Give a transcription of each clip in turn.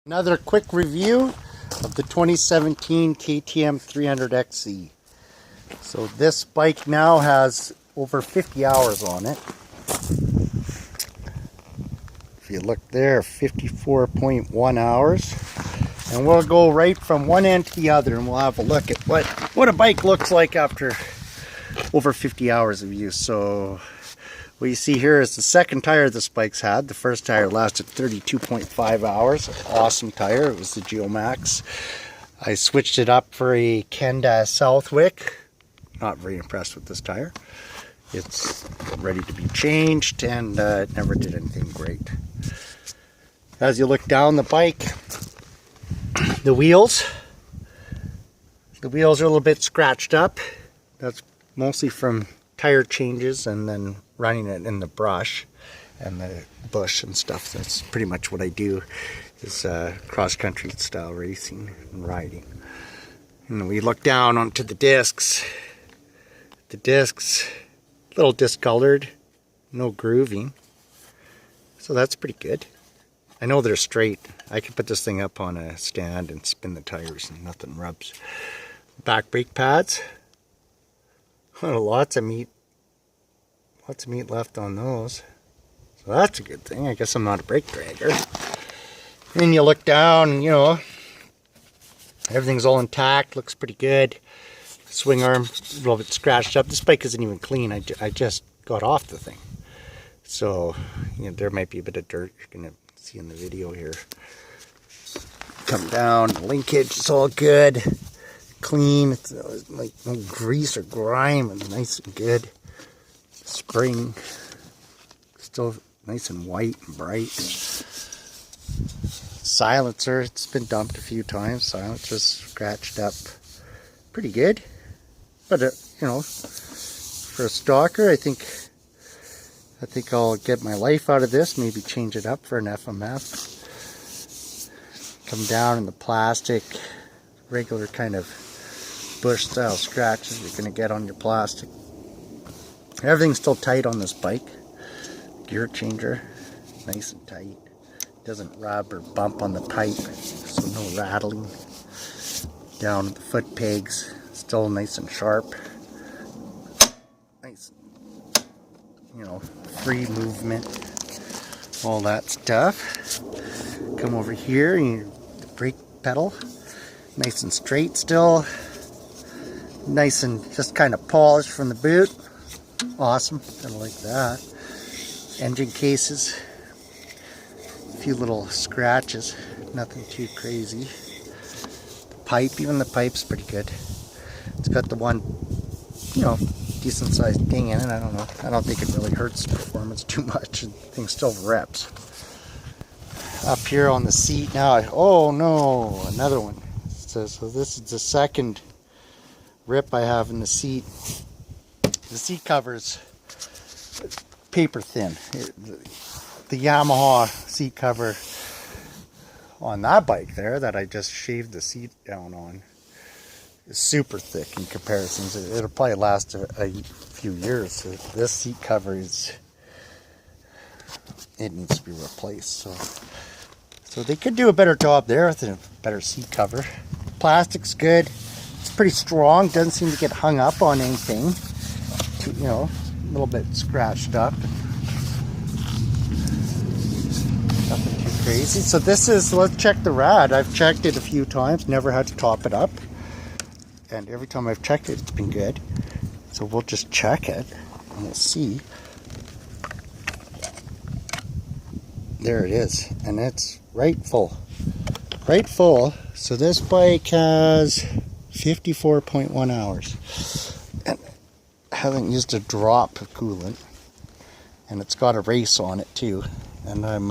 Another quick review of the 2017 KTM 300XE. So this bike now has over 50 hours on it. If you look there, 54.1 hours. And we'll go right from one end to the other and we'll have a look at what a bike looks like after over 50 hours of use. So what you see here is the second tire this bike's had. The first tire lasted 32.5 hours. Awesome tire. It was the Geomax. I switched it up for a Kenda Southwick. Not very impressed with this tire. It's ready to be changed and it never did anything great. As you look down the bike, the wheels are a little bit scratched up. That's mostly from tire changes and then running it in the brush and the bush and stuff. That's pretty much what I do, is cross-country style racing and riding. And we look down onto the discs. The discs, a little discolored, no grooving. So that's pretty good. I know they're straight. I could put this thing up on a stand and spin the tires and nothing rubs. Back brake pads. Lots of meat left on those. So that's a good thing. I guess I'm not a brake dragger. And you look down, you know, everything's all intact, looks pretty good. Swing arm, a little bit scratched up. This bike isn't even clean. I just got off the thing. So, you know, there might be a bit of dirt you're going to see in the video here. Come down, linkage, it's all good. Clean, it's like no grease or grime, and nice and good. Spring, still nice and white and bright. Silencer, it's been dumped a few times. Silencer's scratched up. Pretty good. But you know, for a stalker, I think I'll get my life out of this. Maybe change it up for an FMF. Come down in the plastic, regular kind of bush style scratches you're going to get on your plastic. Everything's still tight on this bike. Gear changer, nice and tight. Doesn't rub or bump on the pipe, so no rattling. Down at the foot pegs, still nice and sharp. Nice, you know, free movement, all that stuff. Come over here, and the brake pedal, nice and straight still. Nice and just kind of polished from the boot. Awesome, I like that. Engine cases, a few little scratches, nothing too crazy. The pipe, even the pipe's pretty good. It's got the one, you know, decent sized ding in it. I don't know. I don't think it really hurts performance too much. The thing still reps. Up here on the seat now, oh no, another one. So this is the second rip I have in the seat. The seat cover's paper thin. The Yamaha seat cover on that bike there that I just shaved the seat down on is super thick in comparison. It'll probably last a few years. This seat cover it needs to be replaced. So they could do a better job there with a better seat cover. Plastic's good. It's pretty strong. Doesn't seem to get hung up on anything. You know, a little bit scratched up. Nothing too crazy. So let's check the rad. I've checked it a few times, never had to top it up. And every time I've checked it, it's been good. So we'll just check it and we'll see. There it is. And it's right full. Right full. So this bike has 54.1 hours. And haven't used a drop of coolant, and it's got a race on it too. And I'm,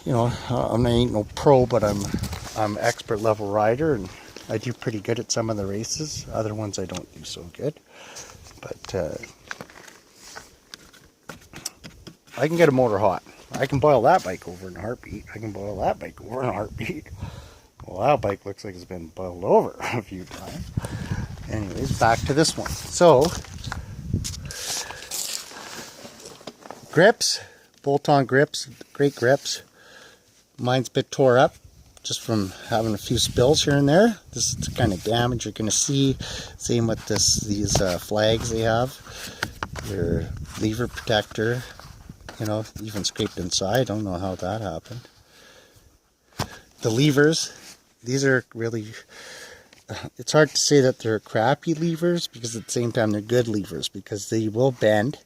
you know, I ain't no pro, but I'm expert level rider, and I do pretty good at some of the races. Other ones I don't do so good, but I can get a motor hot. I can boil that bike over in a heartbeat. I can boil that bike over in a heartbeat. Well, that bike looks like it's been boiled over a few times. Anyways, back to this one. So, grips, bolt-on grips, great grips. Mine's a bit tore up just from having a few spills here and there. This is the kind of damage you're going to see. Same with these flags they have. Their lever protector, you know, even scraped inside. I don't know how that happened. The levers, these are really, it's hard to say that they're crappy levers, because at the same time they're good levers, because they will bend.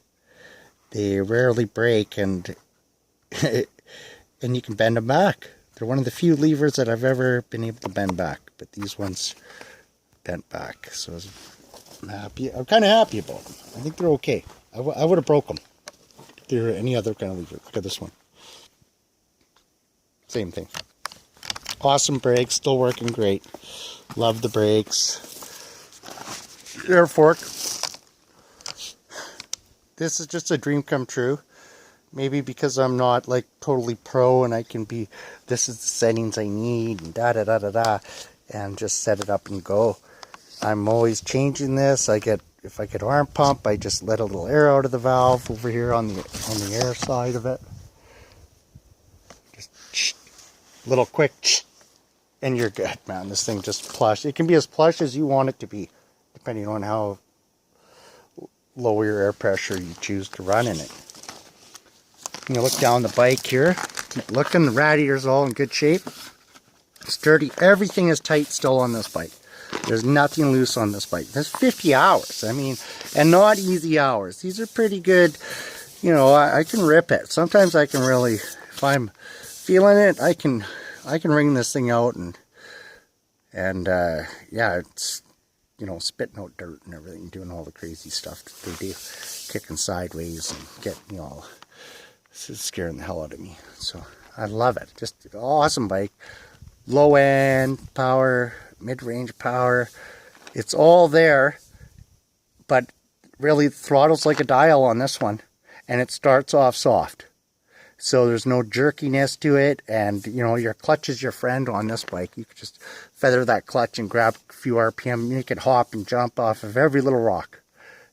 They rarely break, and and you can bend them back. They're one of the few levers that I've ever been able to bend back, but these ones bent back. So I'm happy. I'm kind of happy about them. I think they're okay. I would have broke them if they were any other kind of lever. Look at this one. Same thing. Awesome brakes, still working great. Love the brakes. Air fork. This is just a dream come true. Maybe because I'm not like totally pro and I can be, this is the settings I need and and just set it up and go. I'm always changing this. If I get arm pump, I just let a little air out of the valve over here on the air side of it. Just little quick, and you're good, man. This thing just plush. It can be as plush as you want it to be, depending on how low your air pressure you choose to run in it. You look down the bike here, keep looking, the radiator's all in good shape, sturdy, everything is tight still on this bike. There's nothing loose on this bike. There's 50 hours, I mean, and not easy hours. These are pretty good, you know, I can rip it. Sometimes I can really, if I'm feeling it, I can wring this thing out and yeah, it's, you know, spitting out dirt and everything, doing all the crazy stuff that they do, kicking sideways and getting, you know, this is scaring the hell out of me. So I love it. Just an awesome bike. Low end power, mid-range power. It's all there, but really the throttle's like a dial on this one, and it starts off soft. So there's no jerkiness to it, and you know, your clutch is your friend on this bike. You can just feather that clutch and grab a few RPM, make it hop and jump off of every little rock.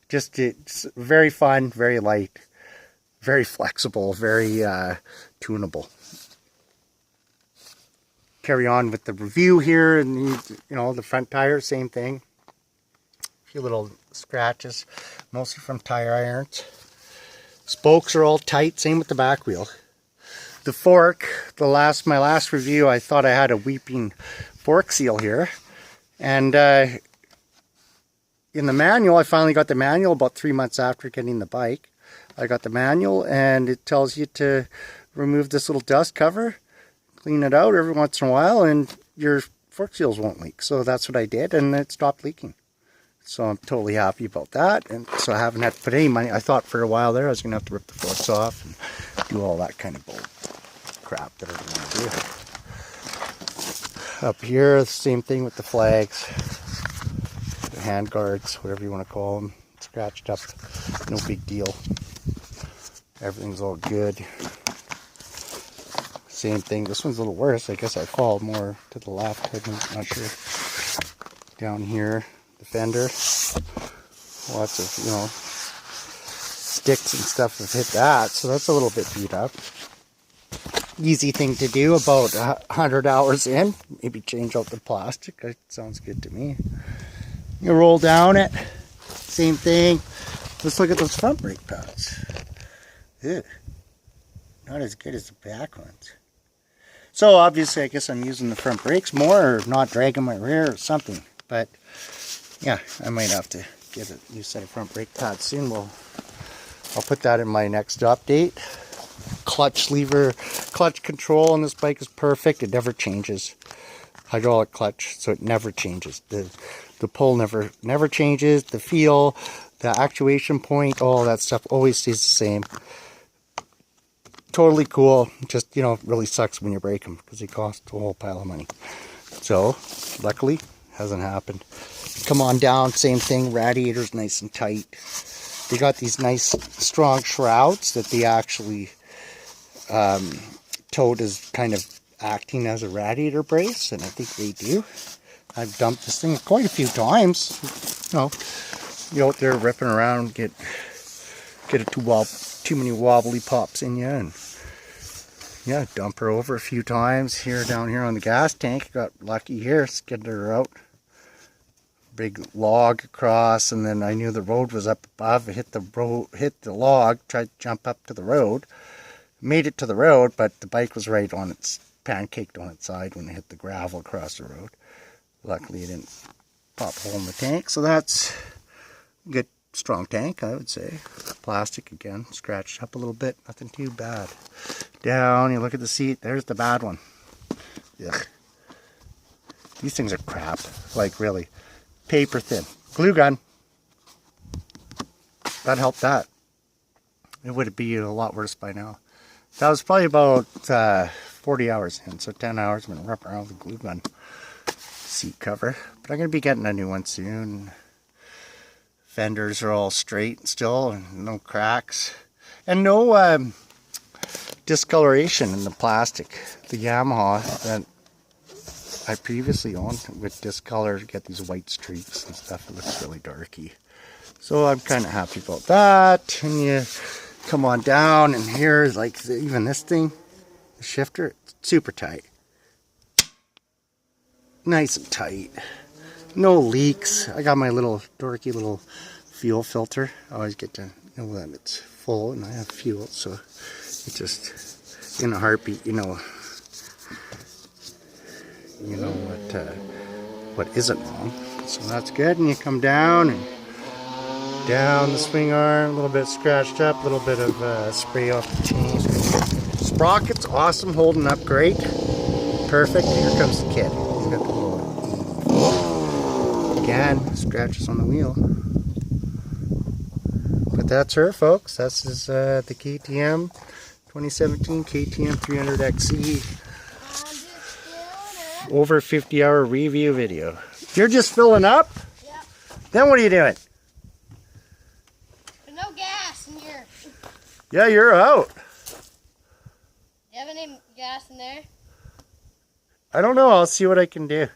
Just, it's very fun, very light. Very flexible, very tunable. Carry on with the review here, and you know, the front tire, same thing. A few little scratches, mostly from tire irons. Spokes are all tight, same with the back wheel. The fork, my last review, I thought I had a weeping fork seal here, and in the manual, I finally got the manual about 3 months after getting the bike. I got the manual, and it tells you to remove this little dust cover, clean it out every once in a while, and your fork seals won't leak. So that's what I did, and it stopped leaking. So I'm totally happy about that, and so I haven't had to put any money. I thought for a while there I was going to have to rip the forks off and do all that kind of bull crap that I don't want to do. Up here, the same thing with the flags, the hand guards, whatever you want to call them, scratched up, no big deal. Everything's all good. Same thing. This one's a little worse. I guess I fall more to the left. I'm not sure. Down here, the fender. Lots of, you know, sticks and stuff have hit that. So that's a little bit beat up. Easy thing to do about 100 hours in. Maybe change out the plastic. That sounds good to me. You roll down it. Same thing. Let's look at those front brake pads. Ew. Not as good as the back ones. So obviously I guess I'm using the front brakes more, or not dragging my rear or something. But yeah, I might have to get a new set of front brake pads soon. I'll put that in my next update. Clutch lever, clutch control on this bike is perfect. It never changes. Hydraulic clutch, so it never changes. The pull never changes. The feel, the actuation point, all that stuff always stays the same. Totally cool. Just, you know, really sucks when you break them because they cost a whole pile of money. So, luckily, hasn't happened. Come on down, same thing. Radiator's nice and tight. They got these nice, strong shrouds that they actually tote as kind of acting as a radiator brace, and I think they do. I've dumped this thing quite a few times. You know, you're out there ripping around, get it too many wobbly pops in you, and Yeah, dump her over a few times here, down here on the gas tank. Got lucky here, skidded her out. Big log across, and then I knew the road was up above. I hit the log, tried to jump up to the road. Made it to the road, but the bike was right on its, pancaked on its side when it hit the gravel across the road. Luckily it didn't pop a hole in the tank, so that's a good strong tank, I would say. Plastic again, scratched up a little bit, nothing too bad. Down, you look at the seat, there's the bad one. Ugh. These things are crap, like really. Paper thin. Glue gun. That helped that. It would be a lot worse by now. That was probably about 40 hours in, so 10 hours I'm going to wrap around with a glue gun seat cover. But I'm going to be getting a new one soon. Fenders are all straight still, and no cracks. And no discoloration in the plastic. The Yamaha that I previously owned with discolor, get these white streaks and stuff. It looks really darky. So I'm kind of happy about that. And you come on down, and here's like even this thing, the shifter, it's super tight. Nice and tight. No leaks. I got my little dorky little fuel filter. I always get to know that it's full and I have fuel, so it just, in a heartbeat, you know what isn't wrong. So that's good. And you come down and down the swing arm, a little bit scratched up, a little bit of spray off the chain. Sprockets, awesome, holding up great. Perfect. Here comes the kid. He's got the little again, scratches on the wheel. But that's her, folks. This is the KTM 2017 KTM 300XE. Over 50-hour review video. You're just filling up? Yep. Then what are you doing? There's no gas in here. Yeah, you're out. You have any gas in there? I don't know. I'll see what I can do.